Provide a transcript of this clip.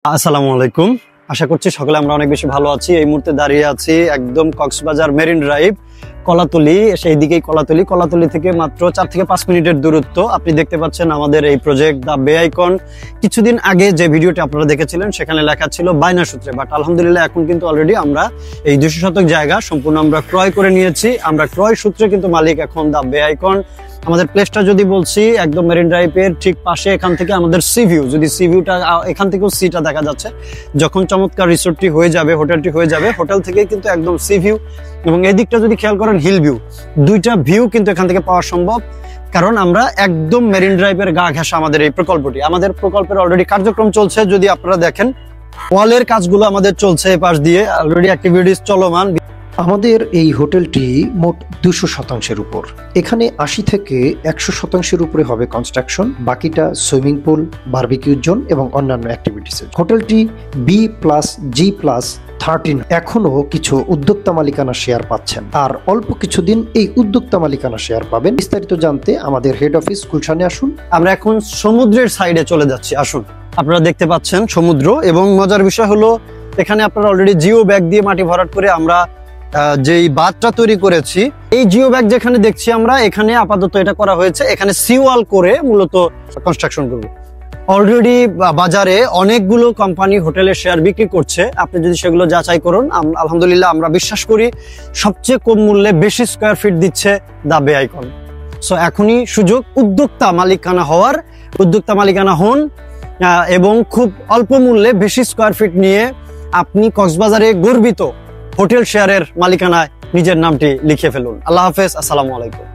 আসসালামু আলাইকুম। আশা করছি সকলে আমরা অনেক বেশি ভালো আছি। এই মুহূর্তে দাঁড়িয়ে আছি একদম কক্সবাজার মেরিন ড্রাইভ, কলাতলি। সেই দিকেই কলাতলি থেকে মাত্র 4 থেকে 5 মিনিটের দূরত্ব। আপনি দেখতে পাচ্ছেন আমাদের এই প্রজেক্ট দ্য বে আইকন। কিছুদিন আগে যে ভিডিওটি আপনারা দেখেছিলেন সেখানে লেখা ছিল বায়না সূত্রে, বাট আলহামদুলিল্লাহ এখন কিন্তু অলরেডি আমরা এই 200 শতক জায়গা সম্পূর্ণ আমরা ক্রয় করে নিয়েছি। আমরা ক্রয় সূত্রে কিন্তু মালিক এখন দ্য বে আইকন। আমাদের প্লেসটা যদি বলছি, একদম মেরিন ড্রাইভের ঠিক পাশে। এখান থেকে আমাদের সি ভিউ, যদি সি ভিউটা এখান থেকেও সিটা দেখা যাচ্ছে। যখন চমৎকার রিসোর্টটি হয়ে যাবে, হোটেলটি হয়ে যাবে, হোটেল থেকে কিন্তু একদম সি ভিউ এবং এই দিকটা যদি খেয়াল করেন হিল ভিউ, দুইটা ভিউ কিন্তু এখান থেকে পাওয়া সম্ভব। কারণ আমরা একদম মেরিন ড্রাইভের গা ঘেঁষা আমাদের এই প্রকল্পটি। আমাদের প্রকল্পের অলরেডি কার্যক্রম চলছে। যদি আপনারা দেখেন ওয়ালের কাজগুলো আমাদের চলছে, এই পাশ দিয়ে অলরেডি অ্যাক্টিভিটিস চলমান। আমাদের এই হোটেলটি মোট 200 শতাংশের উপর। এখানে 80 থেকে 100 শতাংশের উপরে হবে কনস্ট্রাকশন, বাকিটা সুইমিং পুল, বারবিকিউ জোন এবং অন্যান্য অ্যাক্টিভিটিস। হোটেলটি B+G+13 এখনো কিছু উদ্যোক্তা মালিকানা শেয়ার পাচ্ছেন, আর অল্প কিছুদিন এই উদ্যোক্তা মালিকানা শেয়ার পাবেন। বিস্তারিত জানতে আমাদের হেড অফিস গুলশানে আসুন। আমরা এখন সমুদ্রের সাইডে চলে যাচ্ছি, আসুন। আপনারা দেখতে পাচ্ছেন সমুদ্র, এবং মজার বিষয় হলো এখানে আপনারা অলরেডি জিও ব্যাগ দিয়ে মাটি ভরাট করে আমরা যেই বাঁধটা তৈরি করেছি, এই জিও ব্যাগ যেখানে দেখছি আমরা, এখানে আপাতত এটা করা হয়েছে। এখানে সিওয়াল করে মূলত কনস্ট্রাকশন করব। অলরেডি বাজারে অনেকগুলো কোম্পানি হোটেলের শেয়ার বিক্রি করছে। আপনি যদি সেগুলো যাচাই করুন, আলহামদুলিল্লাহ আমরা বিশ্বাস করি সবচেয়ে কম মূল্যে বেশি স্কোয়ার ফিট দিচ্ছে দ্য বে আইকন। সো এখনই সুযোগ উদ্যোক্তা মালিকানা হওয়ার। উদ্যোক্তা মালিকানা হন এবং খুব অল্প মূল্যে বেশি স্কোয়ার ফিট নিয়ে আপনি কক্সবাজারে গর্বিত হোটেল শেয়ারের মালিকানায় নিজের নামটি লিখে ফেলুন। আল্লাহ হাফেজ, আসসালামু আলাইকুম।